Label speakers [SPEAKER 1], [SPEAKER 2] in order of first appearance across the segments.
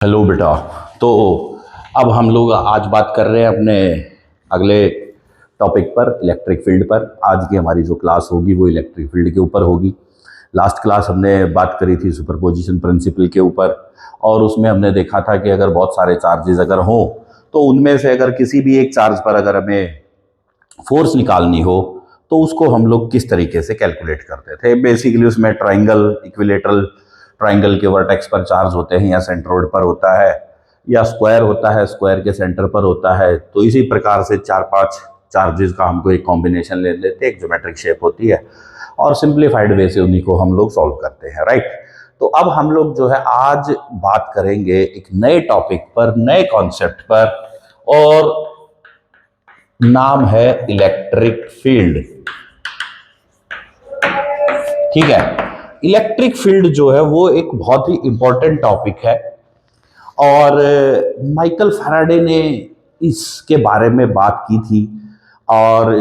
[SPEAKER 1] Hello बेटा। तो अब हम लोग आज बात कर रहे हैं अपने अगले टॉपिक पर, इलेक्ट्रिक फील्ड पर। आज की हमारी जो क्लास होगी वो इलेक्ट्रिक फील्ड के ऊपर होगी। लास्ट क्लास हमने बात करी थी सुपरपोजिशन प्रिंसिपल के ऊपर, और उसमें हमने देखा था कि अगर बहुत सारे चार्जेस अगर हों तो उनमें से अगर किसी भी एक चार्ज पर अगर हमें फोर्स निकालनी हो तो उसको हम लोग किस तरीके से कैलकुलेट करते थे। बेसिकली उसमें ट्राइंगल, इक्विलेटरल ट्राइंगल के वर्टेक्स पर चार्ज होते हैं या सेंट्रोइड पर होता है, या स्क्वायर होता है, स्क्वायर के सेंटर पर होता है। तो इसी प्रकार से चार पांच चार्जेस का हमको एक कॉम्बिनेशन ले लेते हैं, एक ज्योमेट्रिक शेप होती है, और सिंप्लीफाइड वे से उन्हीं को हम लोग सॉल्व करते हैं, राइट। तो अब हम लोग जो है आज बात करेंगे एक नए टॉपिक पर, नए कॉन्सेप्ट पर, और नाम है इलेक्ट्रिक फील्ड। ठीक है। इलेक्ट्रिक फील्ड जो है वो एक बहुत ही इंपॉर्टेंट टॉपिक है, और माइकल फैराडे ने इसके बारे में बात की थी और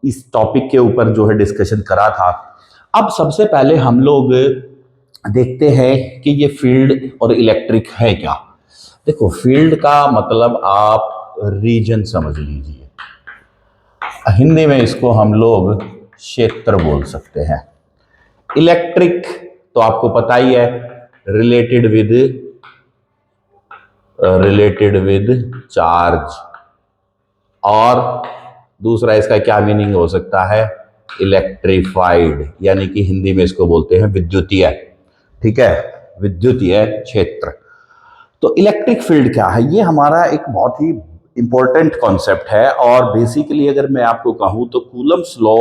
[SPEAKER 1] इस टॉपिक के ऊपर जो है डिस्कशन करा था। अब सबसे पहले हम लोग देखते हैं कि ये फील्ड और इलेक्ट्रिक है क्या। देखो, फील्ड का मतलब आप रीजन समझ लीजिए, हिंदी में इसको हम लोग क्षेत्र बोल सकते हैं। इलेक्ट्रिक तो आपको पता ही है, रिलेटेड विद चार्ज, और दूसरा इसका क्या मीनिंग हो सकता है, इलेक्ट्रीफाइड, यानी कि हिंदी में इसको बोलते हैं विद्युतीय। ठीक है, विद्युतीय क्षेत्र। तो इलेक्ट्रिक फील्ड क्या है, ये हमारा एक बहुत ही इंपॉर्टेंट कॉन्सेप्ट है। और बेसिकली अगर मैं आपको कहूं तो कूलम्स लॉ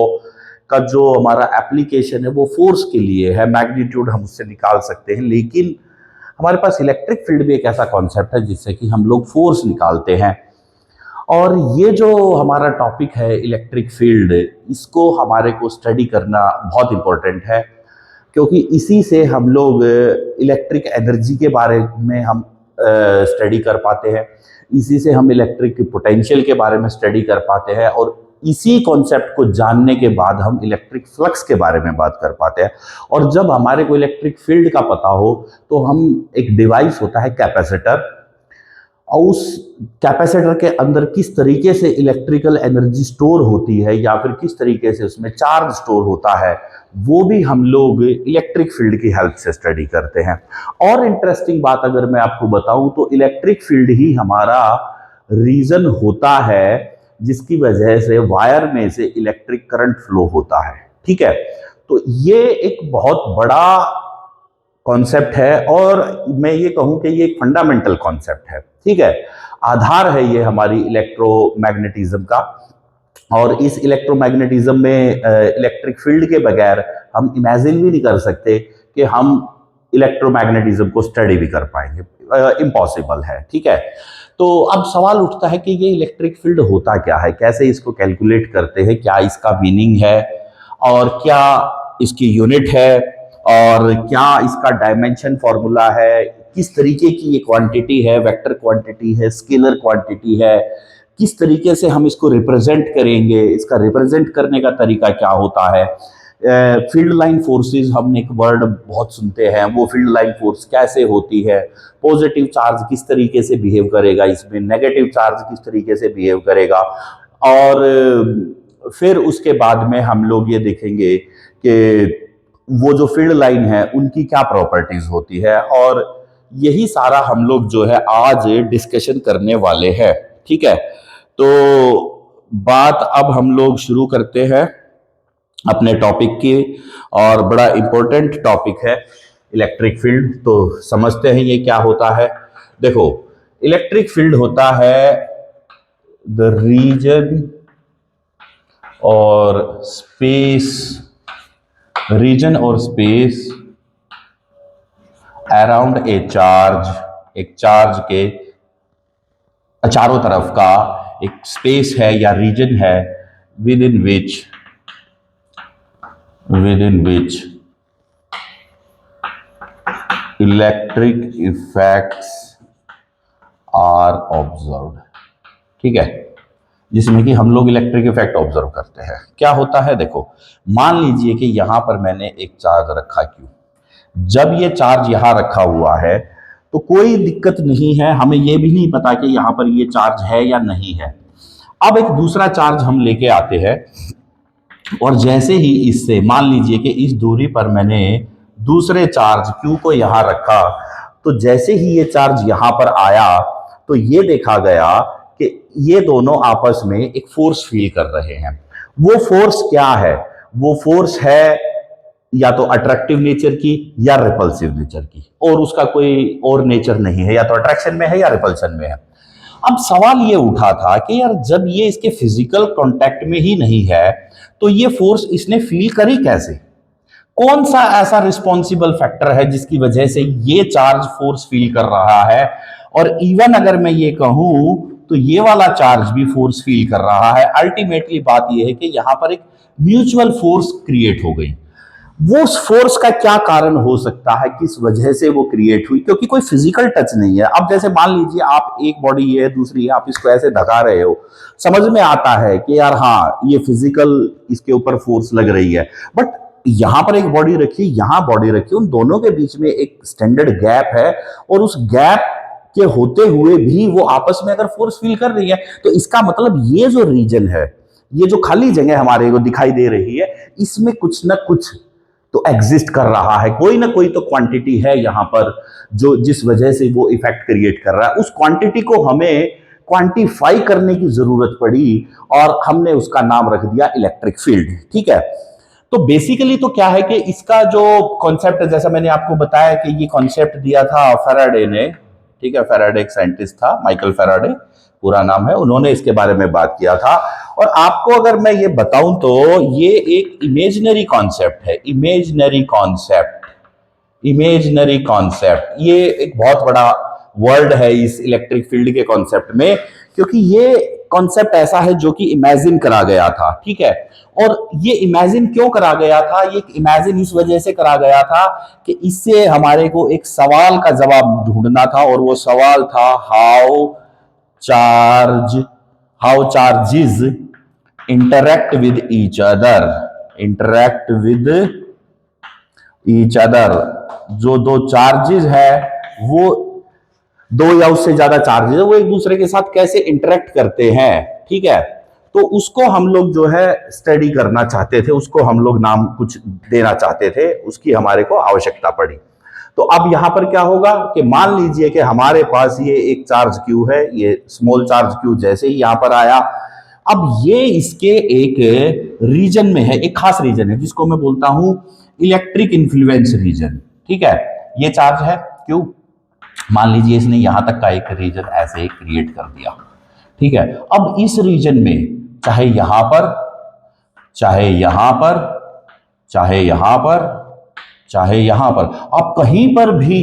[SPEAKER 1] का जो हमारा एप्लीकेशन है वो फोर्स के लिए है। मैग्नीट्यूड हम उससे निकाल सकते हैं, लेकिन हमारे पास इलेक्ट्रिक फील्ड भी एक ऐसा कॉन्सेप्ट है जिससे कि हम लोग फोर्स निकालते हैं। और ये जो हमारा टॉपिक है इलेक्ट्रिक फील्ड, इसको हमारे को स्टडी करना बहुत इंपॉर्टेंट है, क्योंकि इसी से हम लोग इलेक्ट्रिक एनर्जी के बारे में हम स्टडी कर पाते हैं, इसी से हम इलेक्ट्रिक पोटेंशियल के बारे में स्टडी कर पाते हैं, और इसी कॉन्सेप्ट को जानने के बाद हम इलेक्ट्रिक फ्लक्स के बारे में बात कर पाते हैं। और जब हमारे को इलेक्ट्रिक फील्ड का पता हो तो हम एक डिवाइस होता है कैपेसिटर, और उस कैपेसिटर के अंदर किस तरीके से इलेक्ट्रिकल एनर्जी स्टोर होती है या फिर किस तरीके से उसमें चार्ज स्टोर होता है, वो भी हम लोग इलेक्ट्रिक फील्ड की हेल्प से स्टडी करते हैं। और इंटरेस्टिंग बात अगर मैं आपको बताऊं तो इलेक्ट्रिक फील्ड ही हमारा रीजन होता है जिसकी वजह से वायर में से इलेक्ट्रिक करंट फ्लो होता है। ठीक है, तो ये एक बहुत बड़ा कॉन्सेप्ट है, और मैं ये कहूं कि ये एक फंडामेंटल कॉन्सेप्ट है। ठीक है, आधार है ये हमारी इलेक्ट्रोमैग्नेटिज्म का। और इस इलेक्ट्रोमैग्नेटिज्म में इलेक्ट्रिक फील्ड के बगैर हम इमेजिन भी नहीं कर सकते कि हम इलेक्ट्रोमैग्नेटिज्म को स्टडी भी कर पाएंगे, इम्पॉसिबल है। ठीक है, तो अब सवाल उठता है कि ये इलेक्ट्रिक फील्ड होता क्या है, कैसे इसको कैलकुलेट करते हैं, क्या इसका मीनिंग है, और क्या इसकी यूनिट है, और क्या इसका डायमेंशन फॉर्मूला है, किस तरीके की ये क्वांटिटी है, वेक्टर क्वांटिटी है, स्केलर क्वांटिटी है, किस तरीके से हम इसको रिप्रेजेंट करेंगे, इसका रिप्रेजेंट करने का तरीका क्या होता है। फील्ड लाइन फोर्सेस, हमने एक वर्ड बहुत सुनते हैं, वो फील्ड लाइन फोर्स कैसे होती है, पॉजिटिव चार्ज किस तरीके से बिहेव करेगा इसमें, नेगेटिव चार्ज किस तरीके से बिहेव करेगा, और फिर उसके बाद में हम लोग ये देखेंगे कि वो जो फील्ड लाइन है उनकी क्या प्रॉपर्टीज होती है, और यही सारा हम लोग जो है आज डिस्कशन करने वाले हैं। ठीक है, तो बात अब हम लोग शुरू करते हैं अपने टॉपिक की, और बड़ा इंपॉर्टेंट टॉपिक है इलेक्ट्रिक फील्ड। तो समझते हैं ये क्या होता है। देखो, इलेक्ट्रिक फील्ड होता है द रीजन और स्पेस अराउंड ए चार्ज, एक चार्ज के चारों तरफ का एक स्पेस है या रीजन है within which electric effects are observed. ठीक है, जिसमें कि हम लोग इलेक्ट्रिक इफेक्ट ऑब्जर्व करते हैं। क्या होता है, देखो, मान लीजिए कि यहां पर मैंने एक चार्ज रखा, क्यों, जब ये चार्ज यहां रखा हुआ है तो कोई दिक्कत नहीं है, हमें ये भी नहीं पता कि यहाँ पर ये चार्ज है या नहीं है। अब एक दूसरा चार्ज हम लेके आते हैं, और जैसे ही इससे मान लीजिए कि इस दूरी पर मैंने दूसरे चार्ज Q को यहाँ रखा, तो जैसे ही ये चार्ज यहाँ पर आया तो ये देखा गया कि ये दोनों आपस में एक फोर्स फील कर रहे हैं। वो फोर्स क्या है? वो फोर्स है या तो अट्रैक्टिव नेचर की या रिपल्सिव नेचर की, और उसका कोई और नेचर नहीं है, या तो अट्रैक्शन में है या रिपल्शन में है। अब सवाल ये उठा था कि यार जब ये इसके फिजिकल कांटेक्ट में ही नहीं है तो ये फोर्स इसने फील करी कैसे? कौन सा ऐसा रिस्पॉन्सिबल फैक्टर है जिसकी वजह से ये चार्ज फोर्स फील कर रहा है? और इवन अगर मैं ये कहूं तो ये वाला चार्ज भी फोर्स फील कर रहा है। अल्टीमेटली बात ये है कि यहां पर एक म्यूचुअल फोर्स क्रिएट हो गई। वो उस फोर्स का क्या कारण हो सकता है, किस वजह से वो क्रिएट हुई? क्योंकि कोई फिजिकल टच नहीं है। अब जैसे मान लीजिए आप एक बॉडी है, दूसरी है, आप इसको ऐसे धका रहे हो, समझ में आता है कि यार हाँ ये फिजिकल इसके ऊपर फोर्स लग रही है, बट यहां पर एक बॉडी रखी, यहां बॉडी रखी, उन दोनों के बीच में एक स्टैंडर्ड गैप है, और उस गैप के होते हुए भी वो आपस में अगर फोर्स फील कर रही है, तो इसका मतलब ये जो रीजन है, ये जो खाली जगह हमारे को दिखाई दे रही है, इसमें कुछ ना कुछ तो एग्जिस्ट कर रहा है, कोई ना कोई तो क्वांटिटी है यहां पर जो जिस वजह से वो इफेक्ट क्रिएट कर रहा है। उस क्वांटिटी को हमें क्वांटिफाई करने की जरूरत पड़ी और हमने उसका नाम रख दिया इलेक्ट्रिक फील्ड। ठीक है, तो बेसिकली तो क्या है कि इसका जो कॉन्सेप्ट है, जैसा मैंने आपको बताया कि ये कॉन्सेप्ट दिया था फैराडे ने। ठीक है, फैराडे एक साइंटिस्ट था, माइकल फैराडे पूरा नाम है, उन्होंने इसके बारे में बात किया था। और आपको अगर मैं ये बताऊं तो ये एक इमेजिनरी कॉन्सेप्ट है, इमेजिनरी कॉन्सेप्ट, इमेजिनरी कॉन्सेप्ट। ये एक बहुत बड़ा वर्ड है इस इलेक्ट्रिक फील्ड के कॉन्सेप्ट में, क्योंकि ये कॉन्सेप्ट ऐसा है जो कि इमेजिन करा गया था। ठीक है, और ये इमेजिन क्यों करा गया था? ये इमेजिन इस वजह से करा गया था कि इससे हमारे को एक सवाल का जवाब ढूंढना था, और वो सवाल था how charges interact with each other, interact with each other. जो दो चार्जेस है, वो दो या उससे ज्यादा चार्जेस है, वो एक दूसरे के साथ कैसे इंटरेक्ट करते हैं। ठीक है, तो उसको हम लोग जो है स्टडी करना चाहते थे, उसको हम लोग नाम कुछ देना चाहते थे, उसकी हमारे को आवश्यकता पड़ी। तो अब यहां पर क्या होगा कि मान लीजिए कि हमारे पास ये एक चार्ज क्यू है, ये स्मॉल चार्ज क्यू जैसे ही यहां पर आया, अब ये इसके एक रीजन में है, एक खास रीजन है जिसको मैं बोलता हूं इलेक्ट्रिक इन्फ्लुएंस रीजन। ठीक है, ये चार्ज है क्यू, मान लीजिए इसने यहां तक का एक रीजन ऐसे ही क्रिएट कर दिया। ठीक है, अब इस रीजन में चाहे यहां पर, चाहे यहां पर, चाहे यहां पर, चाहे यहां पर, आप कहीं पर भी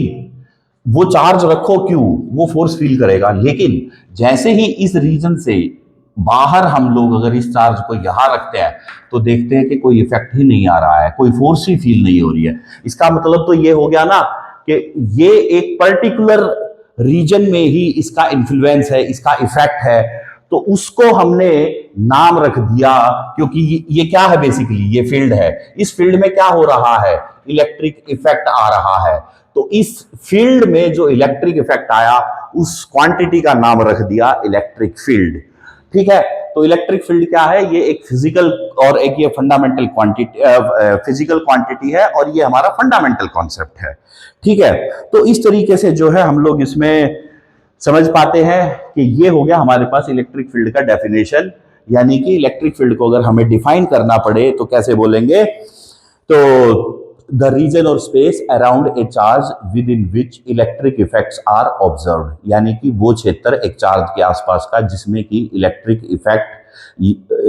[SPEAKER 1] वो चार्ज रखो क्यों, वो फोर्स फील करेगा। लेकिन जैसे ही इस रीजन से बाहर हम लोग अगर इस चार्ज को यहां रखते हैं तो देखते हैं कि कोई इफेक्ट ही नहीं आ रहा है, कोई फोर्स ही फील नहीं हो रही है। इसका मतलब तो ये हो गया ना कि ये एक पर्टिकुलर रीजन में ही इसका इन्फ्लुएंस है, इसका इफेक्ट है, तो उसको हमने नाम रख दिया। क्योंकि ये क्या है, बेसिकली ये फील्ड है, इस फील्ड में क्या हो रहा है, इलेक्ट्रिक इफेक्ट आ रहा है। तो इस फील्ड में जो इलेक्ट्रिक इफेक्ट आया, उस क्वांटिटी का नाम रख दिया इलेक्ट्रिक फील्ड। ठीक है, तो इलेक्ट्रिक फील्ड क्या है, ये एक फिजिकल और एक ये फंडामेंटल क्वांटिटी, फिजिकल क्वांटिटी है, और ये हमारा फंडामेंटल कॉन्सेप्ट है। ठीक है, तो इस तरीके से जो है हम लोग इसमें समझ पाते हैं कि ये हो गया हमारे पास इलेक्ट्रिक फील्ड का डेफिनेशन। यानी कि इलेक्ट्रिक फील्ड को अगर हमें डिफाइन करना पड़े तो कैसे बोलेंगे, तो द रीजन और space around a charge within which electric effects are observed, यानी कि वो क्षेत्र एक चार्ज के आसपास का जिसमें कि इलेक्ट्रिक इफेक्ट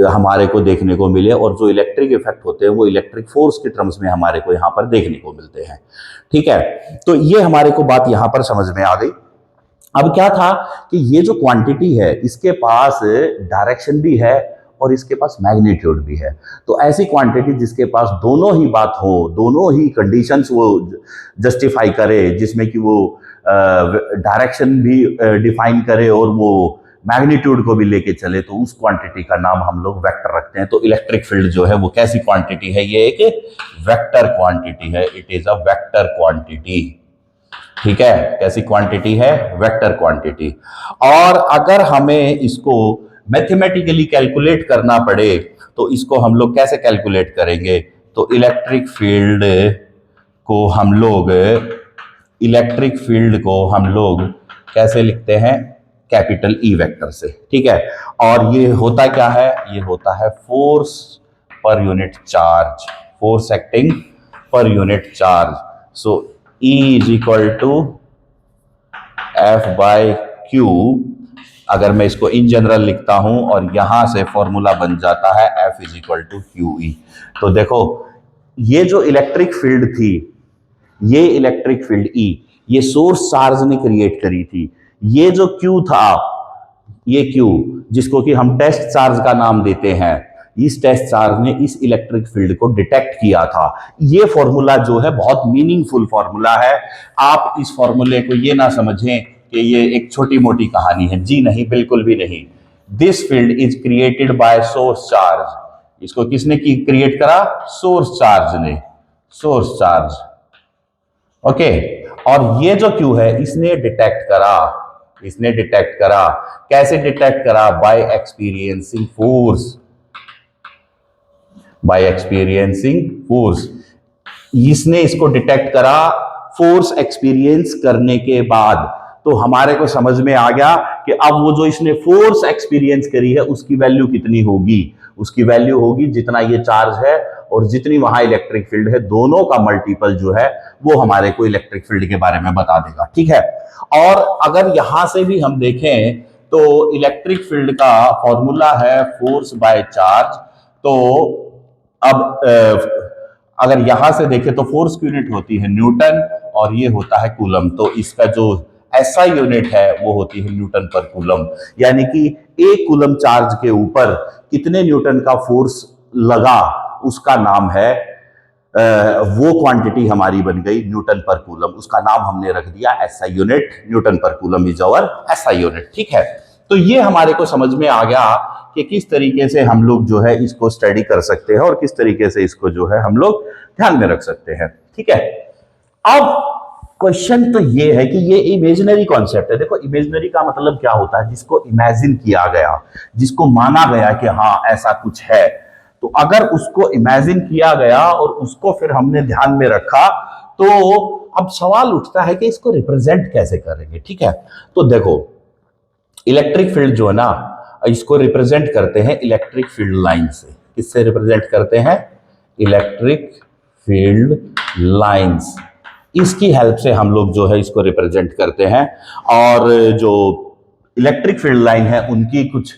[SPEAKER 1] हमारे को देखने को मिले, और जो इलेक्ट्रिक इफेक्ट होते हैं वो इलेक्ट्रिक फोर्स के टर्म्स में हमारे को यहाँ पर देखने को मिलते हैं। ठीक है, तो ये हमारे को बात यहाँ पर समझ में आ गई। अब क्या था कि ये जो क्वांटिटी है इसके पास डायरेक्शन भी है और इसके पास मैग्नीट्यूड भी है। तो ऐसी क्वांटिटी जिसके पास दोनों ही बात हो, दोनों ही कंडीशंस वो जस्टिफाई करे, जिसमें कि वो डायरेक्शन भी डिफाइन करे और वो मैग्नीट्यूड को भी लेके चले, तो उस क्वांटिटी का नाम हम लोग वेक्टर रखते हैं। तो इलेक्ट्रिक फील्ड जो है वो कैसी क्वांटिटी है, ये एक वेक्टर क्वांटिटी है, it is a vector quantity. ठीक है, कैसी क्वांटिटी है? Vector quantity. और अगर हमें इसको मैथमेटिकली कैलकुलेट करना पड़े तो इसको हम लोग कैसे कैलकुलेट करेंगे? तो इलेक्ट्रिक फील्ड को हम लोग कैसे लिखते हैं? कैपिटल ई वेक्टर से। ठीक है, और ये होता क्या है? ये होता है force per unit charge, force acting per unit charge. So E is equal to F/Q। अगर मैं इसको इन जनरल लिखता हूं और यहां से फॉर्मूला बन जाता है F is equal to QE। तो देखो, ये जो इलेक्ट्रिक फील्ड थी, ये इलेक्ट्रिक फील्ड E, ये सोर्स चार्ज ने क्रिएट करी थी। ये जो Q था, ये Q जिसको कि हम टेस्ट चार्ज का नाम देते हैं, इस टेस्ट चार्ज ने इस इलेक्ट्रिक फील्ड को डिटेक्ट किया था। ये फॉर्मूला जो है बहुत मीनिंगफुल फॉर्मूला है। आप इस फॉर्मूले को ये ना समझें कि ये एक छोटी मोटी कहानी है, जी नहीं, बिल्कुल भी नहीं। This field is created by source charge. इसको किसने क्रिएट करा? सोर्स चार्ज ने, सोर्स चार्ज। ओके, और ये जो Q है इसने डिटेक्ट करा, इसने डिटेक्ट करा। कैसे डिटेक्ट करा? By experiencing force, by experiencing force. इसने इसको डिटेक्ट करा फोर्स एक्सपीरियंस करने के बाद। तो हमारे को समझ में आ गया कि अब वो जो इसने फोर्स एक्सपीरियंस करी है उसकी वैल्यू कितनी होगी? उसकी वैल्यू होगी जितना ये चार्ज है और जितनी वहां इलेक्ट्रिक फील्ड है, दोनों का मल्टीपल जो है वो हमारे को इलेक्ट्रिक फील्ड के बारे में बता देगा। ठीक है, और अगर यहां से भी हम देखें तो इलेक्ट्रिक फील्ड का फॉर्मूला है फोर्स बाय चार्ज। तो अब अगर यहां से देखें तो फोर्स की यूनिट होती है न्यूटन और ये होता है कूलम। तो इसका जो SI यूनिट है वो होती है न्यूटन पर कूलम। यानी कि एक कूलम चार्ज के ऊपर कितने न्यूटन का फोर्स लगा उसका नाम है, वो क्वांटिटी हमारी बन गई न्यूटन पर कूलम। उसका नाम हमने रख दिया SI unit. Newton per coulomb is our SI unit. ठीक है, तो ये हमारे को समझ में आ गया कि किस तरीके से हम लोग जो है इसको स्टडी कर सकते हैं और किस तरीके से इसको जो है हम लोग ध्यान में रख सकते हैं। ठीक है, अब क्वेश्चन तो ये है कि ये इमेजिनरी कॉन्सेप्ट है। देखो, इमेजिनरी का मतलब क्या होता है? जिसको इमेजिन किया गया, जिसको माना गया कि हाँ ऐसा कुछ है। तो अगर उसको इमेजिन किया गया और उसको फिर हमने ध्यान में रखा, तो अब सवाल उठता है कि इसको रिप्रेजेंट कैसे करेंगे। ठीक है, तो देखो, इलेक्ट्रिक फील्ड जो है ना, इसको रिप्रेजेंट करते हैं इलेक्ट्रिक फील्ड लाइन से। किससे रिप्रेजेंट करते हैं? Electric field lines. इसकी हेल्प से हम लोग जो है इसको रिप्रेजेंट करते हैं। और जो इलेक्ट्रिक फील्ड लाइन है उनकी कुछ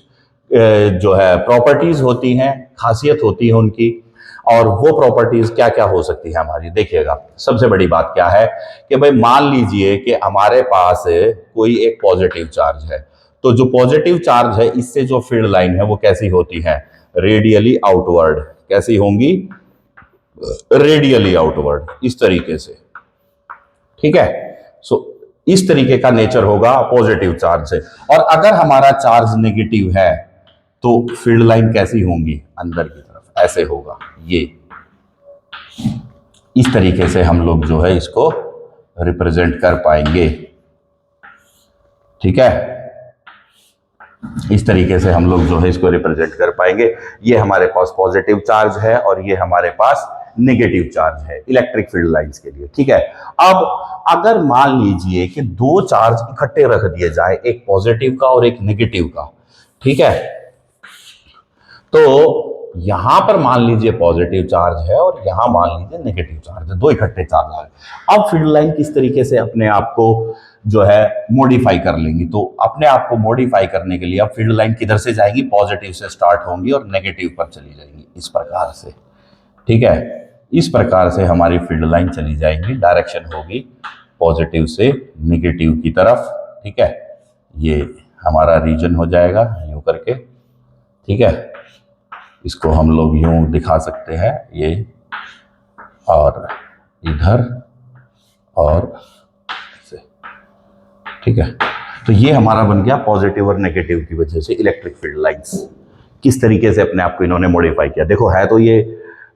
[SPEAKER 1] जो है प्रॉपर्टीज होती हैं, खासियत होती है उनकी। और वो प्रॉपर्टीज क्या क्या हो सकती है हमारी? देखिएगा, सबसे बड़ी बात क्या है कि भाई मान लीजिए कि हमारे पास कोई एक पॉजिटिव चार्ज है। तो जो पॉजिटिव चार्ज है इससे जो फील्ड लाइन है वो कैसी होती है? Radially outward. कैसी होंगी? रेडियली आउटवर्ड, इस तरीके से। ठीक है, सो इस तरीके का नेचर होगा पॉजिटिव चार्ज से। और अगर हमारा चार्ज नेगेटिव है तो फील्ड लाइन कैसी होंगी? अंदर की तरफ, ऐसे होगा। ये इस तरीके से हम लोग जो है इसको रिप्रेजेंट कर पाएंगे। ठीक है, इस तरीके से हम लोग जो है इसको रिप्रेजेंट कर पाएंगे। ये हमारे पास पॉजिटिव चार्ज है और ये हमारे पास नेगेटिव चार्ज है इलेक्ट्रिक फील्ड लाइंस के लिए। ठीक है, अब अगर मान लीजिए कि दो चार्ज इकट्ठे रख दिए जाए, एक पॉजिटिव का और एक नेगेटिव का। ठीक है, तो यहां पर मान लीजिए पॉजिटिव चार्ज है और यहां मान लीजिए नेगेटिव चार्ज है, दो इकट्ठे चार्ज आ गए। अब फील्ड लाइन किस तरीके से अपने आप को जो है मॉडिफाई कर लेंगी? तो अपने आप को मॉडिफाई करने के लिए अब फील्ड लाइन किधर से जाएगी? पॉजिटिव से स्टार्ट होंगी और नेगेटिव पर चली जाएंगी, इस प्रकार से। ठीक है, इस प्रकार से हमारी फील्ड लाइन चली जाएंगी। डायरेक्शन होगी पॉजिटिव से नेगेटिव की तरफ। ठीक है, ये हमारा रीजन हो जाएगा यूं करके। ठीक है, इसको हम लोग यूं दिखा सकते हैं, ये और इधर और से। ठीक है, तो ये हमारा बन गया पॉजिटिव और नेगेटिव की वजह से इलेक्ट्रिक फील्ड लाइंस। किस तरीके से अपने आप को इन्होंने मॉडिफाई किया? देखो, है तो ये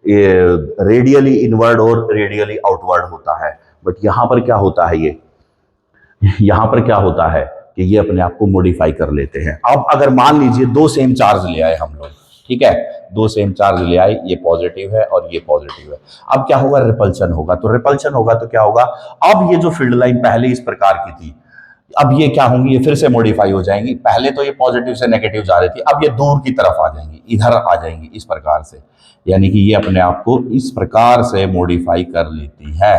[SPEAKER 1] रेडियली इनवर्ड और रेडियली आउटवर्ड होता है, बट यहां पर क्या होता है? ये यहां पर क्या होता है कि ये अपने आप को मॉडिफाई कर लेते हैं। अब अगर मान लीजिए दो सेम चार्ज ले आए हम लोग, ठीक है, दो सेम चार्ज ले आए, ये पॉजिटिव है और ये पॉजिटिव है। अब क्या होगा, रिपल्शन होगा। तो रिपल्शन होगा तो क्या होगा, अब ये जो फील्ड लाइन पहले इस प्रकार की थी, अब ये क्या होंगी, ये फिर से मॉडिफाई हो जाएंगी। पहले तो ये पॉजिटिव से नेगेटिव जा रही थी, अब ये दूर की तरफ आ जाएंगी, इधर आ जाएंगी इस प्रकार से, यानी कि ये अपने आप को इस प्रकार से मॉडिफाई कर लेती है,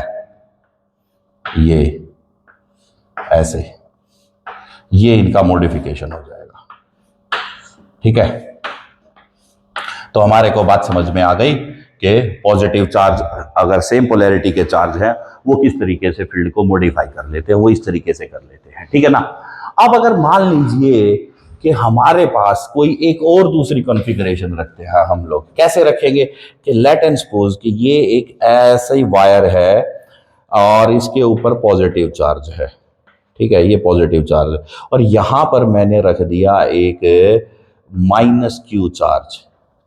[SPEAKER 1] ये ऐसे, ये इनका मॉडिफिकेशन हो जाएगा। ठीक है, तो हमारे को बात समझ में आ गई कि पॉजिटिव चार्ज अगर सेम पोलैरिटी के चार्ज है वो किस तरीके से फील्ड को मॉडिफाई कर लेते हैं, वो इस तरीके से कर लेते हैं। ठीक है ना। अब अगर मान लीजिए कि हमारे पास कोई एक और दूसरी कॉन्फ़िगरेशन रखते हैं हम लोग, कैसे रखेंगे कि लेट एंड सपोज कि ये एक ऐसा ही वायर है और इसके ऊपर पॉजिटिव चार्ज है, ठीक है, ये पॉजिटिव चार्ज और यहां पर मैंने रख दिया एक -q चार्ज,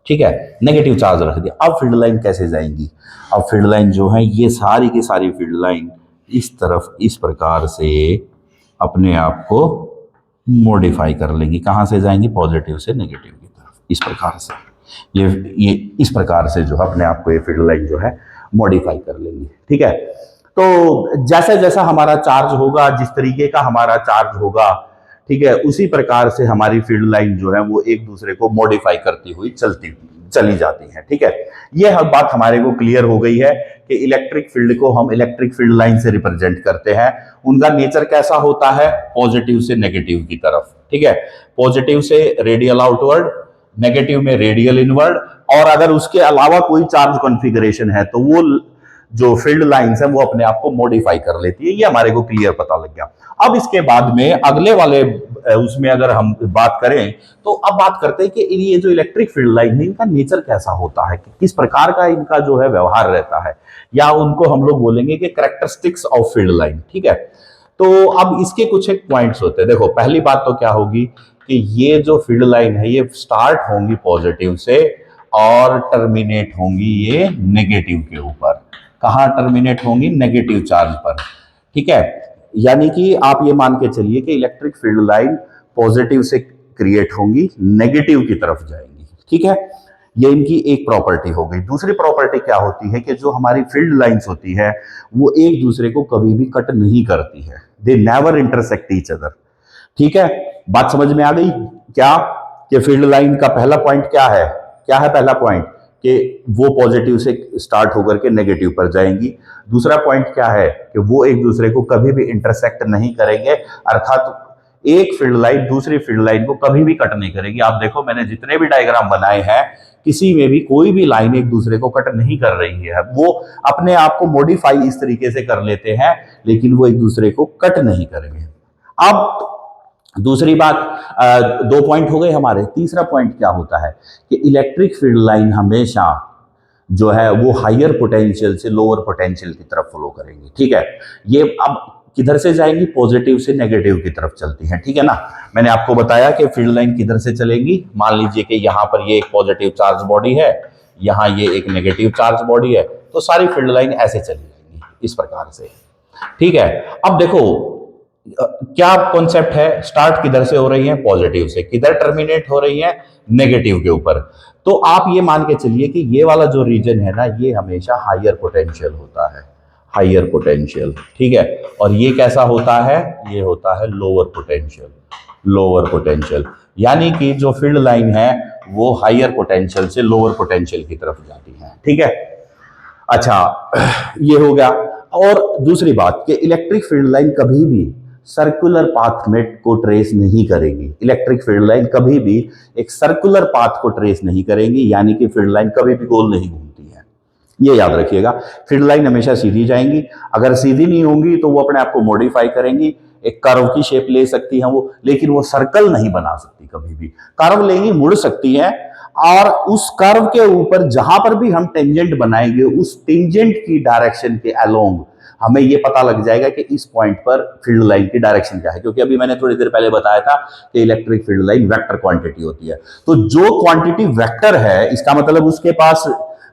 [SPEAKER 1] ठीक है, नेगेटिव चार्ज रख दिया। अब फील्ड लाइन कैसे जाएंगी, अब फील्ड लाइन जो है ये सारी की सारी फील्ड लाइन इस तरफ इस प्रकार से अपने आप को मॉडिफाई कर लेंगी। कहां से जाएंगी, पॉजिटिव से नेगेटिव की तरफ, इस प्रकार से ये इस प्रकार से जो है अपने आप को ये फील्ड लाइन जो है मॉडिफाई कर लेंगी। ठीक है, तो जैसा जैसा हमारा चार्ज होगा, जिस तरीके का हमारा चार्ज होगा, ठीक है, उसी प्रकार से हमारी फील्ड लाइन जो है वो एक दूसरे को मॉडिफाई करती हुई चली जाती है। ठीक है, ये हर बात हमारे को क्लियर हो गई है कि इलेक्ट्रिक फील्ड को हम इलेक्ट्रिक फील्ड लाइन से रिप्रेजेंट करते हैं। उनका नेचर कैसा होता है, पॉजिटिव से नेगेटिव की तरफ। ठीक है, पॉजिटिव से रेडियल आउटवर्ड, नेगेटिव में रेडियल इनवर्ड, और अगर उसके अलावा कोई चार्ज कॉन्फ़िगरेशन है तो वो जो फील्ड लाइंस है वो अपने आप को मॉडिफाई कर लेती है। ये हमारे को क्लियर पता लग गया। अब इसके बाद में अगले वाले उसमें अगर हम बात करें तो अब बात करते हैं कि ये जो इलेक्ट्रिक फील्ड लाइन है इनका नेचर कैसा होता है, कि किस प्रकार का इनका जो है व्यवहार रहता है, या उनको हम लोग बोलेंगे कि कैरेक्टरिस्टिक्स ऑफ फील्ड लाइन। ठीक है, तो अब इसके कुछ एक पॉइंट्स होते हैं। देखो, पहली बात तो क्या होगी कि ये जो फील्ड लाइन है ये स्टार्ट होंगी पॉजिटिव से और टर्मिनेट होंगी ये नेगेटिव के ऊपर। कहां टर्मिनेट होंगी, नेगेटिव चार्ज पर। ठीक है, यानी कि आप ये मान के चलिए कि इलेक्ट्रिक फील्ड लाइन पॉजिटिव से क्रिएट होंगी, नेगेटिव की तरफ जाएंगी। ठीक है, ये इनकी एक प्रॉपर्टी हो गई। दूसरी प्रॉपर्टी क्या होती है कि जो हमारी फील्ड लाइंस होती है वो एक दूसरे को कभी भी कट नहीं करती है, they never intersect each other. ठीक है, बात समझ में आ गई क्या, कि फील्ड लाइन का पहला पॉइंट क्या है, क्या है पहला पॉइंट, कि वो पॉजिटिव से स्टार्ट होकर के नेगेटिव पर जाएंगी। दूसरा पॉइंट क्या है कि वो एक दूसरे को कभी भी इंटरसेक्ट नहीं करेंगे, अर्थात एक फील्ड लाइन दूसरी फील्ड लाइन को कभी भी कट नहीं करेगी। आप देखो, मैंने जितने भी डायग्राम बनाए हैं किसी में भी कोई भी लाइन एक दूसरे को कट नहीं कर रही है, वो अपने आप को मॉडिफाई इस तरीके से कर लेते हैं, लेकिन वो एक दूसरे को कट नहीं करेंगे। अब दूसरी बात, दो पॉइंट हो गए हमारे। तीसरा पॉइंट क्या होता है कि इलेक्ट्रिक फील्ड लाइन हमेशा जो है वो हायर पोटेंशियल से लोअर पोटेंशियल की तरफ फ्लो करेंगी। ठीक है, ये अब किधर से जाएंगी, पॉजिटिव से नेगेटिव की तरफ चलती हैं। ठीक है ना, मैंने आपको बताया कि फील्ड लाइन किधर से चलेंगी। मान लीजिए कि यहाँ पर ये एक पॉजिटिव चार्ज बॉडी है, यहाँ ये एक नेगेटिव चार्ज बॉडी है, तो सारी फील्ड लाइन ऐसे चली जाएंगी इस प्रकार से। ठीक है, अब देखो क्या कॉन्सेप्ट है, स्टार्ट किधर से हो रही है, पॉजिटिव से, किधर टर्मिनेट हो रही है, नेगेटिव के ऊपर। तो आप ये मान के चलिए कि ये वाला जो रीजन है ना ये हमेशा हायर पोटेंशियल होता है, हायर पोटेंशियल। ठीक है, और ये कैसा होता है, ये होता है लोअर पोटेंशियल, लोअर पोटेंशियल। यानी कि जो फील्ड लाइन है वो हायर पोटेंशियल से लोअर पोटेंशियल की तरफ जाती है। ठीक है, अच्छा, ये हो गया। और दूसरी बात कि इलेक्ट्रिक फील्ड लाइन कभी भी सर्कुलर पाथ में को ट्रेस नहीं करेगी। इलेक्ट्रिक फील्ड लाइन कभी भी एक सर्कुलर पाथ को ट्रेस नहीं करेंगी, यानी कि फील्ड लाइन कभी भी गोल नहीं घूमती है, ये याद रखिएगा। फील्ड लाइन हमेशा सीधी जाएंगी, अगर सीधी नहीं होंगी तो वो अपने आप को मॉडिफाई करेंगी, एक कर्व की शेप ले सकती हैं वो, लेकिन वो सर्कल नहीं बना सकती कभी भी। कर्व लेंगी, मुड़ सकती है, और उस कर्व के ऊपर जहां पर भी हम टेंजेंट बनाएंगे उस टेंजेंट की डायरेक्शन के अलोंग हमें ये पता लग जाएगा कि इस पॉइंट पर फील्ड लाइन की डायरेक्शन क्या है, क्योंकि अभी मैंने थोड़ी देर पहले बताया था कि electric field line vector quantity होती है। तो जो क्वांटिटी वेक्टर है इसका मतलब उसके पास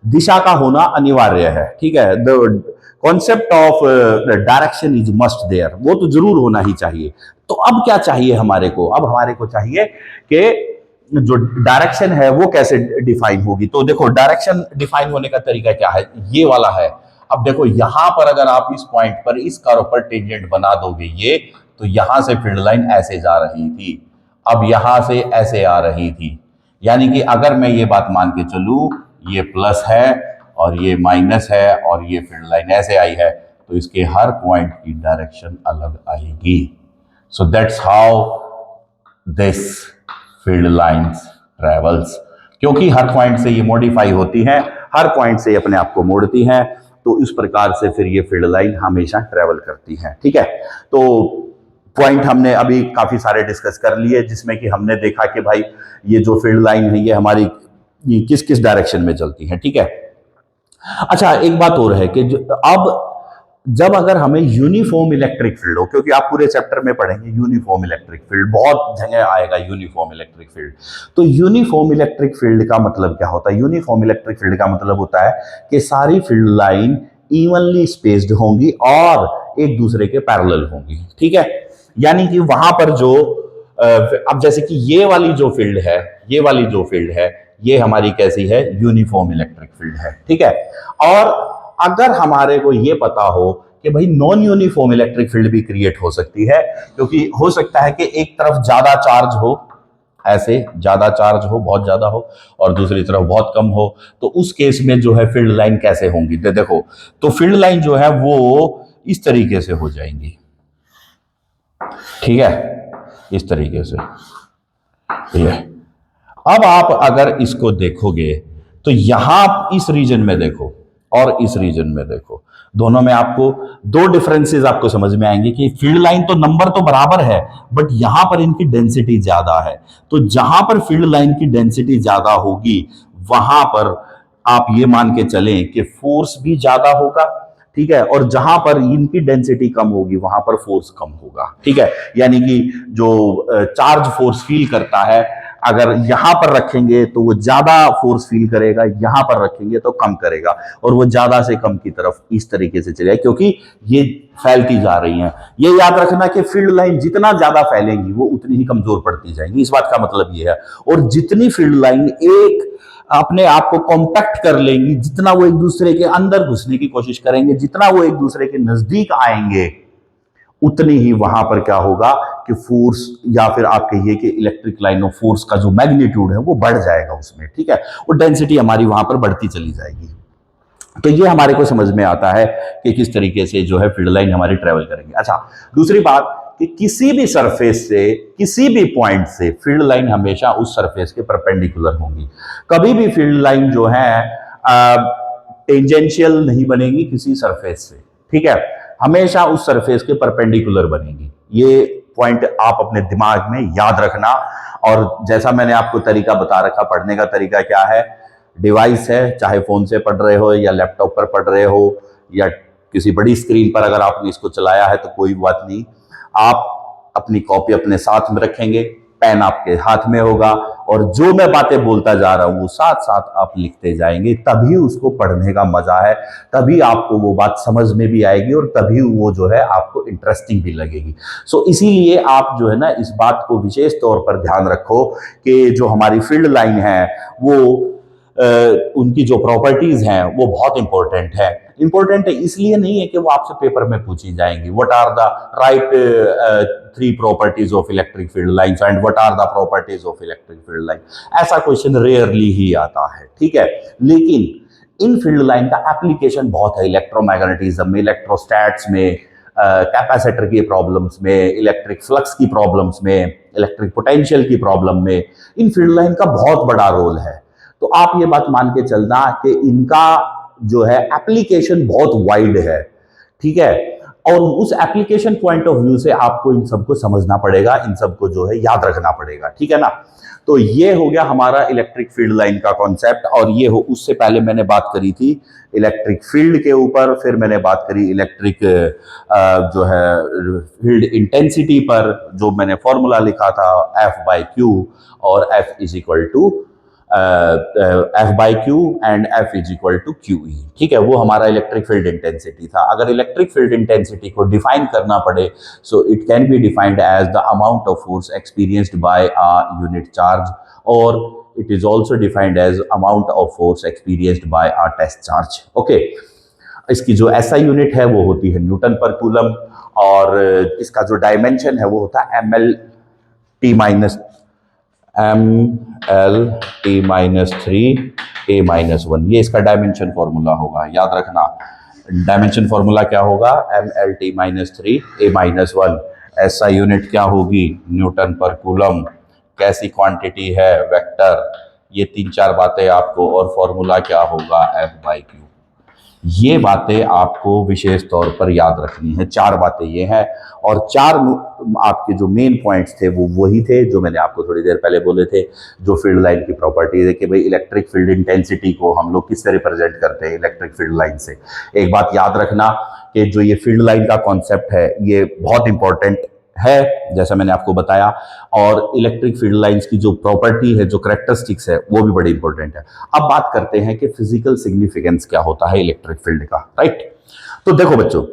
[SPEAKER 1] दिशा का होना अनिवार्य है। ठीक है, concept of direction is must there, वो तो जरूर होना ही चाहिए। तो अब क्या चाहिए हमारे को? अब हमारे को चाहिए कि जो डायरेक्शन है वो कैसे डिफाइन होगी। तो देखो डायरेक्शन डिफाइन होने का तरीका क्या है, ये वाला है। अब देखो यहां पर अगर आप इस पॉइंट पर इस कर्व पर टेंजेंट बना दोगे ये, तो यहां से फील्ड लाइन ऐसे जा रही थी, अब यहां से ऐसे आ रही थी। यानी कि अगर मैं ये बात मान के चलूं, ये प्लस है और ये माइनस है और ये फील्ड लाइन ऐसे आई है, तो इसके हर पॉइंट की डायरेक्शन अलग आएगी। So that's how this field lines travels, क्योंकि हर पॉइंट से ये मॉडिफाई होती हैं, हर पॉइंट से अपने आप को मोड़ती हैं, तो इस प्रकार से फिर ये फील्ड लाइन हमेशा ट्रेवल करती है। ठीक है, तो पॉइंट हमने अभी काफी सारे डिस्कस कर लिए, जिसमें कि हमने देखा कि भाई ये जो फील्ड लाइन है ये हमारी किस किस डायरेक्शन में चलती है। ठीक है, अच्छा एक बात और है कि अब जब अगर हमें यूनिफॉर्म इलेक्ट्रिक फील्ड हो, क्योंकि आप पूरे चैप्टर में पढ़ेंगे यूनिफॉर्म इलेक्ट्रिक फील्ड, बहुत जगह आएगा यूनिफॉर्म इलेक्ट्रिक फील्ड। तो यूनिफॉर्म इलेक्ट्रिक फील्ड का मतलब क्या होता है? यूनिफॉर्म इलेक्ट्रिक फील्ड का मतलब होता है कि सारी फील्ड लाइन इवनली स्पेस्ड होंगी और एक दूसरे के पैरेलल होंगी। ठीक है, यानी कि वहां पर जो अब जैसे कि ये वाली जो फील्ड है, ये वाली जो फील्ड है, ये हमारी कैसी है? यूनिफॉर्म इलेक्ट्रिक फील्ड है। ठीक है, और अगर हमारे को ये पता हो कि भाई नॉन यूनिफॉर्म इलेक्ट्रिक फील्ड भी क्रिएट हो सकती है, क्योंकि हो सकता है कि एक तरफ ज्यादा चार्ज हो, ऐसे ज्यादा चार्ज हो, बहुत ज्यादा हो, और दूसरी तरफ बहुत कम हो, तो उस केस में जो है फील्ड लाइन कैसे होंगी? देखो, तो फील्ड लाइन जो है वो इस तरीके से हो जाएंगी। ठीक है, इस तरीके से। ठीक है, अब आप अगर इसको देखोगे तो यहां इस रीजन में देखो और इस रीजन में देखो, दोनों में आपको दो डिफरेंसेस आपको समझ में आएंगे कि फील्ड लाइन तो नंबर तो बराबर है, बट यहां पर इनकी डेंसिटी ज्यादा है। तो जहां पर फील्ड लाइन की डेंसिटी ज्यादा होगी, वहां पर आप ये मान के चलें कि फोर्स भी ज्यादा होगा। ठीक है, और जहां पर इनकी डेंसिटी कम होगी वहां पर फोर्स कम होगा। ठीक है, यानी कि जो चार्ज फोर्स फील करता है, अगर यहां पर रखेंगे तो वो ज्यादा फोर्स फील करेगा, यहां पर रखेंगे तो कम करेगा, और वो ज्यादा से कम की तरफ इस तरीके से चलेगा, क्योंकि ये फैलती जा रही हैं। ये याद रखना कि फील्ड लाइन जितना ज्यादा फैलेंगी वो उतनी ही कमजोर पड़ती जाएंगी, इस बात का मतलब ये है। और जितनी फील्ड लाइन एक अपने आप को कॉम्पैक्ट कर लेंगी, जितना वो एक दूसरे के अंदर घुसने की कोशिश करेंगे, जितना वो एक दूसरे के नजदीक आएंगे, उतनी ही वहां पर क्या होगा कि फोर्स, या फिर आप कहिए कि इलेक्ट्रिक लाइन ऑफ फोर्स का जो मैग्नीट्यूड है वो बढ़ जाएगा उसमें। ठीक है, और डेंसिटी हमारी वहां पर बढ़ती चली जाएगी। तो ये हमारे को समझ में आता है कि किस तरीके से जो है फील्ड लाइन हमारी ट्रेवल करेंगे। अच्छा, दूसरी बात कि किसी भी सरफेस से, किसी भी पॉइंट से फील्ड लाइन हमेशा उस सरफेस के परपेंडिकुलर होंगी। कभी भी फील्ड लाइन जो है टेंजेंशियल नहीं बनेगी किसी सरफेस से। ठीक है, हमेशा उस सरफेस के परपेंडिकुलर बनेगी। ये पॉइंट आप अपने दिमाग में याद रखना। और जैसा मैंने आपको तरीका बता रखा, पढ़ने का तरीका क्या है, डिवाइस है, चाहे फोन से पढ़ रहे हो या लैपटॉप पर पढ़ रहे हो या किसी बड़ी स्क्रीन पर अगर आपने इसको चलाया है तो कोई बात नहीं, आप अपनी कॉपी अपने साथ में रखेंगे, पेन आपके हाथ में होगा, और जो मैं बातें बोलता जा रहा हूं वो साथ साथ आप लिखते जाएंगे, तभी उसको पढ़ने का मजा है, तभी आपको वो बात समझ में भी आएगी और तभी वो जो है आपको इंटरेस्टिंग भी लगेगी। सो इसीलिए आप जो है ना इस बात को विशेष तौर पर ध्यान रखो कि जो हमारी फील्ड लाइन है वो उनकी जो प्रॉपर्टीज हैं वो बहुत इंपॉर्टेंट है। इंपॉर्टेंट है इसलिए नहीं है कि वो आपसे पेपर में पूछी जाएंगी, what are the right 3 properties of electric field lines and what are the properties of electric field line, ऐसा क्वेश्चन रेयरली ही आता है। ठीक है, लेकिन इन फील्ड लाइन का एप्लीकेशन बहुत है, इलेक्ट्रोमैग्नेटिज्म में, इलेक्ट्रोस्टैट्स में, कैपेसिटर की प्रॉब्लम्स में, इलेक्ट्रिक फ्लक्स की प्रॉब्लम्स में, इलेक्ट्रिक पोटेंशियल की प्रॉब्लम में, इन फील्ड लाइन का बहुत बड़ा रोल है। तो आप ये बात मान के चलना कि इनका जो है एप्लीकेशन बहुत वाइड है। ठीक है, और उस एप्लीकेशन पॉइंट ऑफ व्यू से आपको इन सबको समझना पड़ेगा, इन सबको जो है याद रखना पड़ेगा। ठीक है ना, तो ये हो गया हमारा इलेक्ट्रिक फील्ड लाइन का कॉन्सेप्ट। और ये हो, उससे पहले मैंने बात करी थी इलेक्ट्रिक फील्ड के ऊपर, फिर मैंने बात करी इलेक्ट्रिक जो है फील्ड इंटेंसिटी पर, जो मैंने फॉर्मूला लिखा था F/Q, और F is equal to F/Q and F is equal to QE। ठीक है, वो हमारा इलेक्ट्रिक फील्ड इंटेंसिटी था। अगर इलेक्ट्रिक फील्ड इंटेंसिटी को डिफाइन करना पड़े, so it can be defined as the amount of force experienced by a unit charge, और it is also defined as amount of force experienced by a test charge. Okay, इसकी जो SI unit है वो होती है Newton per coulomb, और इसका जो डायमेंशन है वो होता है MLT-3A-1। ये इसका डायमेंशन फॉर्मूला होगा, याद रखना। डायमेंशन फॉर्मूला क्या होगा? MLT-3A-1। SI यूनिट क्या होगी? Newton per coulomb. कैसी क्वांटिटी है? वेक्टर। ये 3-4 बातें आपको, और फॉर्मूला क्या होगा? F/Q। ये बातें आपको विशेष तौर पर याद रखनी है। 4 बातें ये हैं, और 4 आपके जो मेन पॉइंट्स थे वो वही थे जो मैंने आपको थोड़ी देर पहले बोले थे। जो फील्ड लाइन की प्रॉपर्टीज है कि भाई इलेक्ट्रिक फील्ड इंटेंसिटी को हम लोग किससे रिप्रेजेंट करते हैं? इलेक्ट्रिक फील्ड लाइन से। एक बात याद रखना कि जो ये फील्ड लाइन का कॉन्सेप्ट है ये बहुत इंपॉर्टेंट है, जैसा मैंने आपको बताया, और इलेक्ट्रिक फील्ड लाइंस की जो प्रॉपर्टी है, जो कैरेक्टरिस्टिक्स है, वो भी बड़ी इंपॉर्टेंट है। अब बात करते हैं कि फिजिकल सिग्निफिकेंस क्या होता है इलेक्ट्रिक फील्ड का, राइट? तो देखो बच्चों,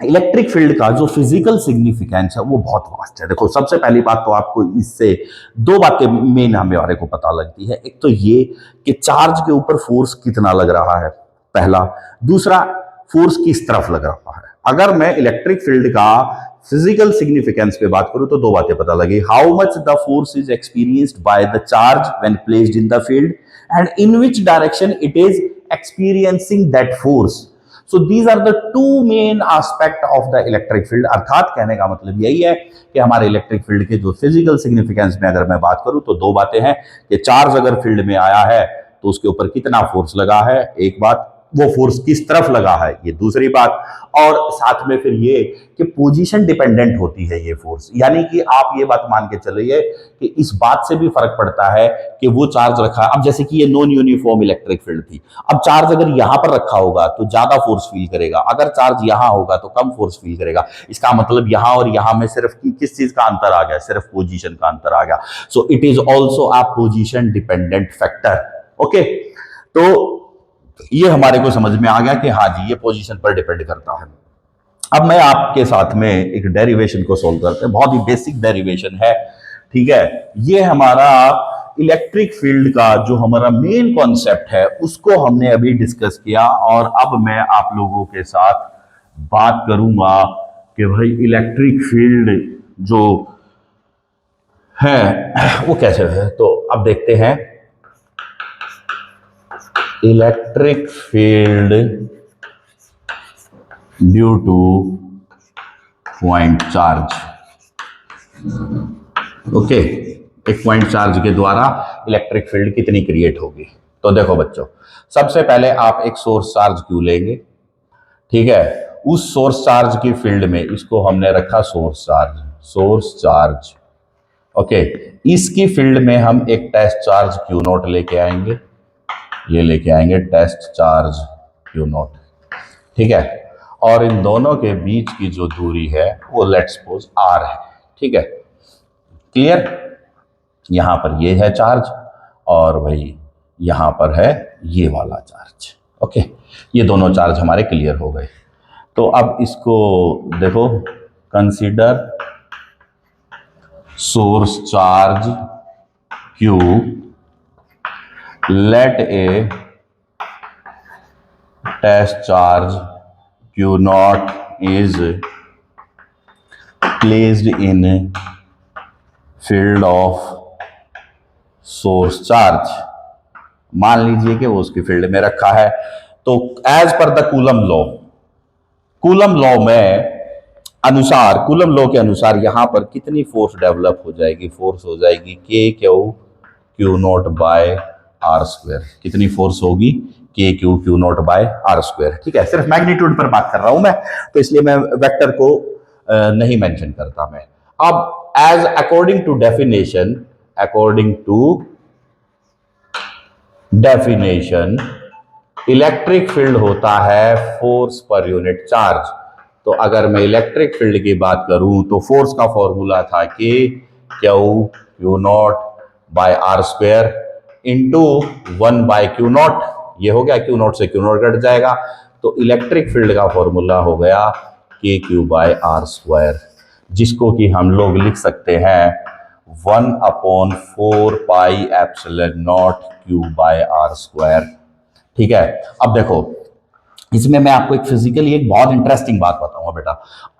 [SPEAKER 1] इलेक्ट्रिक फील्ड का जो फिजिकल सिग्निफिकेंस है वो बहुत वास्ट है। देखो, सबसे पहली बात तो आपको इससे 2 बातें मेन हमारे को पता लगती है। एक तो ये कि चार्ज के ऊपर फोर्स कितना लग रहा है, पहला। दूसरा, फोर्स किस तरफ लग रहा है। अगर मैं इलेक्ट्रिक फील्ड का फिजिकल सिग्निफिकेंस पे बात करूं तो 2 बातें पता लगी। How much the force is experienced by the charge when placed in the field, and in which direction it is experiencing that force. So these are the 2 main aspect of the electric field. अर्थात कहने का मतलब यही है कि हमारे electric field के जो फिजिकल सिग्निफिकेंस में अगर मैं बात करूं तो 2 बातें हैं कि चार्ज अगर फील्ड में आया है तो उसके ऊपर कितना फोर्स लगा है, एक बात, वो फोर्स किस तरफ लगा है, ये दूसरी बात, और साथ में फिर ये कि पोजीशन डिपेंडेंट होती है ये फोर्स। यानी कि आप ये बात मान के चलिए कि इस बात से भी फर्क पड़ता है कि वो चार्ज रखा, अब जैसे कि ये नॉन यूनिफॉर्म इलेक्ट्रिक फील्ड थी, अब चार्ज अगर यहां पर रखा होगा तो ज्यादा फोर्स फील करेगा, अगर चार्ज यहां होगा तो कम फोर्स फील करेगा। इसका मतलब यहां और यहां में सिर्फ किस चीज का अंतर आ गया? सिर्फ पोजीशन का अंतर आ गया। So it is also a position dependent factor. Okay, तो ये हमारे को समझ में आ गया कि हाँ जी, ये पोजीशन पर डिपेंड करता है। अब मैं आपके साथ में एक डेरिवेशन को सोल्व करते हैं, बहुत ही बेसिक डेरिवेशन है। ठीक है, ये हमारा इलेक्ट्रिक फील्ड का जो हमारा मेन कॉन्सेप्ट है उसको हमने अभी डिस्कस किया, और अब मैं आप लोगों के साथ बात करूंगा कि भाई इलेक्ट्रिक फील्ड जो है वो कैसे है। तो अब देखते हैं electric field due two point charge. Okay, एक पॉइंट चार्ज के द्वारा इलेक्ट्रिक फील्ड कितनी क्रिएट होगी। तो देखो बच्चों, सबसे पहले आप एक सोर्स चार्ज क्यू लेंगे। ठीक है, उस सोर्स चार्ज की फील्ड में इसको हमने रखा सोर्स चार्ज। ओके, इसकी फील्ड में हम एक टेस्ट चार्ज क्यू नॉट लेके आएंगे, ये लेके आएंगे टेस्ट चार्ज क्यू नॉट। ठीक है, और इन दोनों के बीच की जो दूरी है वो लेट्स सपोज आर है। ठीक है, क्लियर? यहां पर ये है चार्ज, और भाई यहां पर है ये वाला चार्ज। ओके, ये दोनों चार्ज हमारे क्लियर हो गए। तो अब इसको देखो, consider source charge Q, let a test charge Q naught is placed in field of source charge। मान लीजिए कि वो उसकी फील्ड में रखा है। तो as per the coulomb law में अनुसार, कूलम लॉ के अनुसार यहां पर कितनी फोर्स डेवलप हो जाएगी? फोर्स हो जाएगी Q naught by R square. कितनी फोर्स होगी? Q naught by R square. ठीक है, सिर्फ मैग्नीट्यूड पर बात कर रहा हूं मैं, तो इसलिए मैं वेक्टर को नहीं मेंशन करता मैं। अब as according to definition electric field होता है फोर्स पर यूनिट चार्ज। तो अगर मैं इलेक्ट्रिक फील्ड की बात करूं तो फोर्स का फॉर्मूला था Q naught by R square into 1/Q0, ये हो गया, Q0 से Q0 कट जाएगा, तो इलेक्ट्रिक फील्ड का फॉर्मूला हो गया KQ/R², जिसको कि हम लोग लिख सकते हैं 1/4πε0 Q/R²। ठीक है, अब देखो इसमें मैं आपको एक फिजिकली एक बहुत इंटरेस्टिंग बात बताऊंगा बेटा।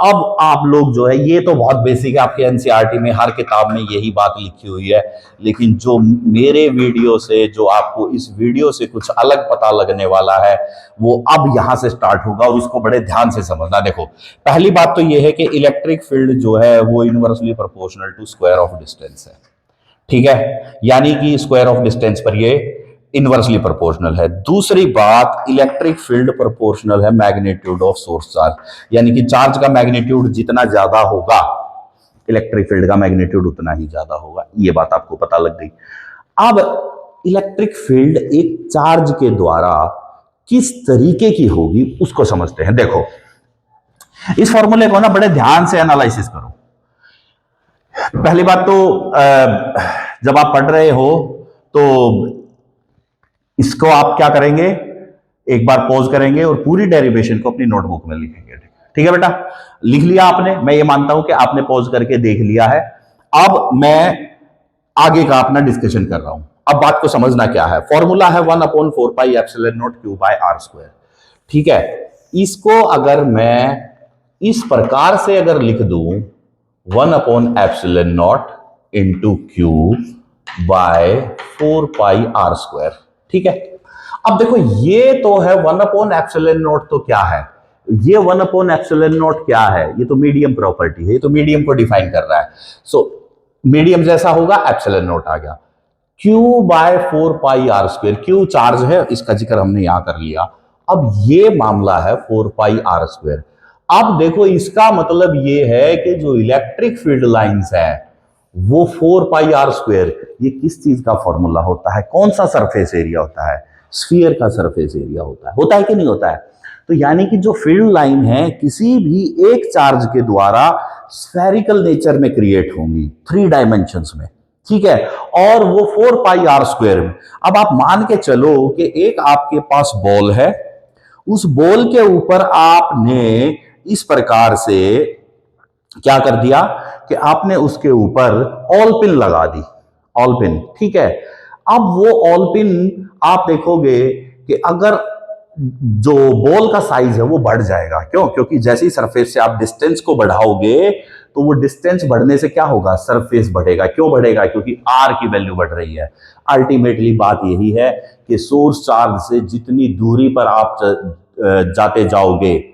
[SPEAKER 1] अब आप लोग जो है, ये तो बहुत बेसिक है, आपके एनसीईआरटी में हर किताब में यही बात लिखी हुई है, लेकिन जो मेरे वीडियो से, जो आपको इस वीडियो से कुछ अलग पता लगने वाला है, वो अब यहां से स्टार्ट होगा और उसको बड़े ध्यान से समझना। देखो पहली बात तो ये है कि इलेक्ट्रिक फील्ड जो है वो inversely proportional to square of distance है। ठीक है, यानी कि स्क्वायर ऑफ डिस्टेंस पर ये इनवर्सली प्रोपोर्शनल है। दूसरी बात, इलेक्ट्रिक फील्ड प्रोपोर्शनल है मैग्नीट्यूड ऑफ सोर्स चार्ज, यानी कि चार्ज का मैग्नीट्यूड जितना ज्यादा होगा, इलेक्ट्रिक फील्ड का मैग्नीट्यूड उतना ही ज्यादा होगा। ये बात आपको पता लग गई। अब इलेक्ट्रिक फील्ड एक चार्ज के द्वारा किस तरीके की होगी उसको समझते हैं। देखो इस फॉर्मूले को ना बड़े ध्यान से एनालिसिस करो। पहली बात तो जब आप पढ़ रहे हो तो इसको आप क्या करेंगे, एक बार पॉज करेंगे और पूरी डेरिवेशन को अपनी नोटबुक में लिखेंगे। ठीक है बेटा, लिख लिया आपने, मैं ये मानता हूं कि आपने पॉज करके देख लिया है। अब मैं आगे का अपना डिस्कशन कर रहा हूं। अब बात को समझना क्या है, फॉर्मूला है 1/4πε0 Q/R²। ठीक है, इसको अगर मैं इस प्रकार से अगर लिख दूं 1/ε0 × Q/4πR²। ठीक है, अब देखो ये तो है 1/ε0, तो क्या है ये 1/ε0 क्या है, ये तो मीडियम प्रॉपर्टी है, ये तो मीडियम को डिफाइन कर रहा है। सो मीडियम जैसा होगा ε0 आ गया। Q/4πR², Q चार्ज है, इसका जिक्र हमने यहां कर लिया। अब ये मामला है 4πR²। अब देखो इसका मतलब ये है कि जो इलेक्ट्रिक फील्ड लाइंस है वो 4πR², ये किस चीज का फॉर्मूला होता है, कौन सा सरफेस एरिया होता है, स्फीयर का सरफेस एरिया होता है कि नहीं होता है। तो यानी कि जो फील्ड लाइन है किसी भी एक चार्ज के द्वारा स्फेरिकल नेचर में क्रिएट होंगी, 3 डायमेंशंस में। ठीक है, और वो 4πR² में। अब आप मान के चलो कि एक आपके पास बॉल है, उस बॉल के ऊपर आपने इस प्रकार से क्या कर दिया कि आपने उसके ऊपर ऑल पिन लगा दी, ऑल पिन। ठीक है, अब वो ऑल पिन आप देखोगे कि अगर जो बॉल का साइज है वो बढ़ जाएगा। क्यों? क्योंकि जैसे ही सरफेस से आप डिस्टेंस को बढ़ाओगे तो वो डिस्टेंस बढ़ने से क्या होगा, सरफेस बढ़ेगा। क्यों बढ़ेगा? क्योंकि आर की वैल्यू बढ़ रही है। अल्टीमेटली बात यही है कि सोर्स चार्ज से जितनी दूरी पर आप जाते जाओगे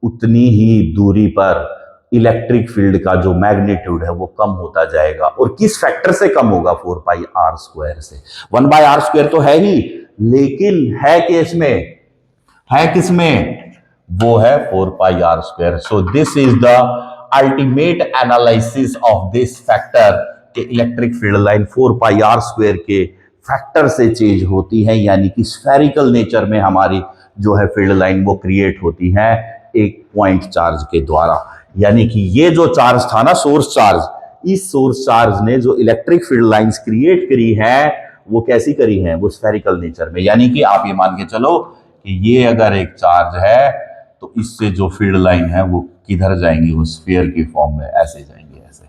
[SPEAKER 1] उतनी ही दूरी पर इलेक्ट्रिक फील्ड का जो मैग्नीट्यूड है वो कम होता जाएगा। और किस फैक्टर से कम होगा? 4πR² से। 1/R² तो है ही, लेकिन है किसमें? वो है 4πR²। So this is the ultimate analysis of this factor कि इलेक्ट्रिक फील्ड लाइन 4πR² के फैक्टर से चेंज होती है, यानी कि स्फेरिकल नेचर में हमारी जो है फील्ड लाइन वो क्रिएट होती है एक पॉइंट चार्ज के द्वारा। यानी कि ये जो चार्ज था ना, सोर्स चार्ज, इस सोर्स चार्ज ने जो इलेक्ट्रिक फील्ड लाइंस क्रिएट करी है वो कैसी करी है? वो स्फेरिकल नेचर में। यानी कि आप ये मान के चलो कि ये अगर एक चार्ज है तो इससे जो फील्ड लाइन है वो किधर जाएंगी? वो स्फीयर की फॉर्म में ऐसे जाएंगी, ऐसे,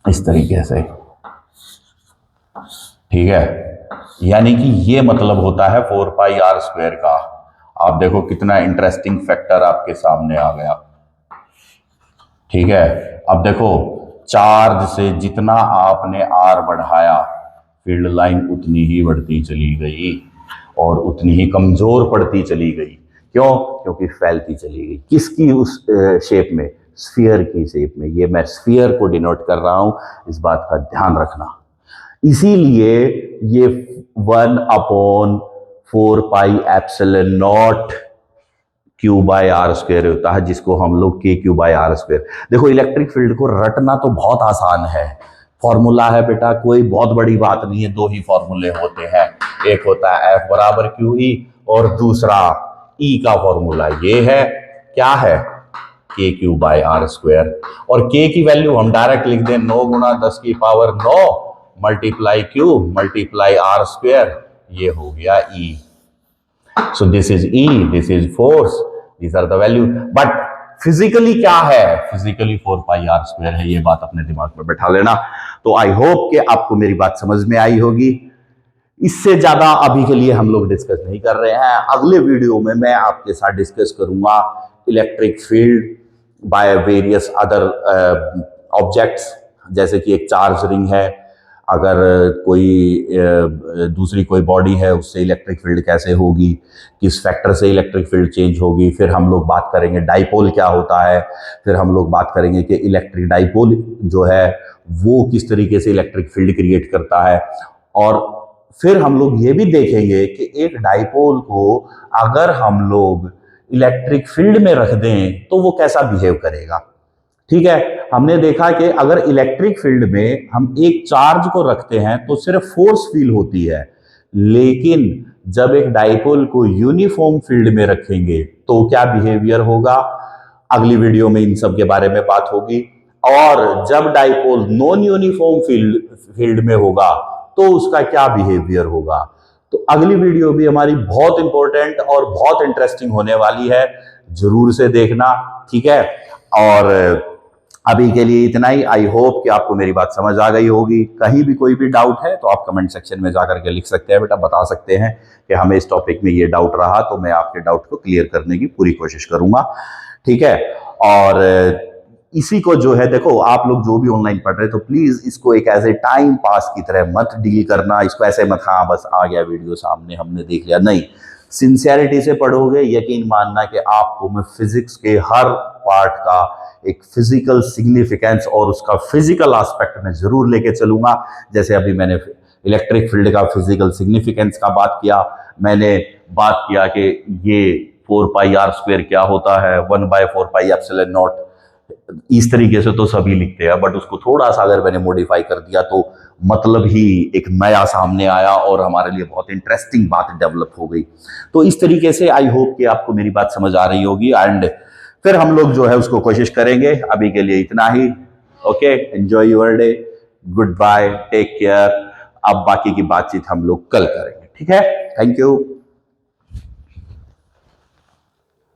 [SPEAKER 1] इस तरीके से। ठीक है, यानी कि ये मतलब होता है 4πR² का। आप देखो कितना इंटरेस्टिंग फैक्टर आपके सामने आ गया। ठीक है, अब देखो चार्ज से जितना आपने आर बढ़ाया फील्ड लाइन उतनी ही बढ़ती चली गई और उतनी ही कमजोर पड़ती चली गई। क्यों? क्योंकि फैलती चली गई। किसकी? उस शेप में, स्फीयर की शेप में। ये मैं स्फीयर को डिनोट कर रहा हूं, इस बात का ध्यान रखना। इसीलिए ये 1/4πε0 Q/R² होता है, जिसको हम लोग KQ/R²। देखो इलेक्ट्रिक फील्ड को रटना तो बहुत आसान है, फॉर्मूला है बेटा, कोई बहुत बड़ी बात नहीं है। 2 ही फॉर्मूले होते हैं, एक होता है F = QE और दूसरा E का फॉर्मूला ये है, क्या है? KQ/R²। और K की वैल्यू हम डायरेक्ट लिख दें 9 × 10⁻⁹ multiply Q multiply R square, ये हो गया E। So this is E, this is force, these are the value. But physically क्या है? फिजिकली 4 पाई आर स्क्वायर है, ये बात अपने दिमाग में बैठा लेना। तो आई होप कि आपको मेरी बात समझ में आई होगी। इससे ज्यादा अभी के लिए हम लोग डिस्कस नहीं कर रहे हैं। अगले वीडियो में मैं आपके साथ डिस्कस करूंगा electric field by various other objects, जैसे कि एक चार्ज रिंग है, अगर कोई दूसरी कोई बॉडी है उससे इलेक्ट्रिक फील्ड कैसे होगी, किस फैक्टर से इलेक्ट्रिक फील्ड चेंज होगी। फिर हम लोग बात करेंगे डाइपोल क्या होता है, फिर हम लोग बात करेंगे कि इलेक्ट्रिक डाइपोल जो है वो किस तरीके से इलेक्ट्रिक फील्ड क्रिएट करता है। और फिर हम लोग ये भी देखेंगे कि एक डाइपोल को अगर हम लोग इलेक्ट्रिक फील्ड में रख दें तो वो कैसा बिहेव करेगा। ठीक है, हमने देखा कि अगर इलेक्ट्रिक फील्ड में हम एक चार्ज को रखते हैं तो सिर्फ फोर्स फील होती है, लेकिन जब एक डाइपोल को यूनिफॉर्म फील्ड में रखेंगे तो क्या बिहेवियर होगा, अगली वीडियो में इन सब के बारे में बात होगी। और जब डाइपोल नॉन यूनिफॉर्म फील्ड में होगा तो उसका क्या बिहेवियर होगा। तो अगली वीडियो भी हमारी बहुत इंपॉर्टेंट और बहुत इंटरेस्टिंग होने वाली है, जरूर से देखना। ठीक है, और अभी के लिए इतना ही। आई होप कि आपको मेरी बात समझ आ गई होगी। कहीं भी कोई भी डाउट है तो आप कमेंट सेक्शन में जाकर के लिख सकते हैं बेटा, बता सकते हैं कि हमें इस टॉपिक में ये डाउट रहा, तो मैं आपके डाउट को क्लियर करने की पूरी कोशिश करूंगा। ठीक है, और इसी को जो है, देखो आप लोग जो भी ऑनलाइन पढ़ रहे तो प्लीज इसको एक एज ए टाइम पास की तरह मत डील करना। इसको ऐसे मत, हाँ बस आ गया वीडियो सामने हमने देख लिया, नहीं। सिंसियरिटी से पढ़ोगे, यकीन मानना कि आपको मैं फिजिक्स के हर पार्ट का एक फिजिकल सिग्निफिकेंस और उसका फिजिकल एस्पेक्ट में जरूर लेके चलूंगा। जैसे अभी मैंने इलेक्ट्रिक फील्ड का फिजिकल सिग्निफिकेंस का बात किया, मैंने बात किया कि ये 4 पाई आर स्क्वायर क्या होता है, 1/4 पाई एप्सिलॉन नॉट। इस तरीके से तो सभी लिखते हैं, बट उसको थोड़ा सा अगर मैंने मॉडिफाई कर दिया तो मतलब ही एक नया सामने आया और हमारे लिए बहुत इंटरेस्टिंग बात डेवलप हो गई। तो इस तरीके से आई होप कि आपको मेरी बात समझ आ रही होगी, एंड फिर हम लोग जो है उसको कोशिश करेंगे। अभी के लिए इतना ही। Okay, enjoy your day, goodbye, take care. अब बाकी की बातचीत हम लोग कल करेंगे। ठीक है, थैंक यू।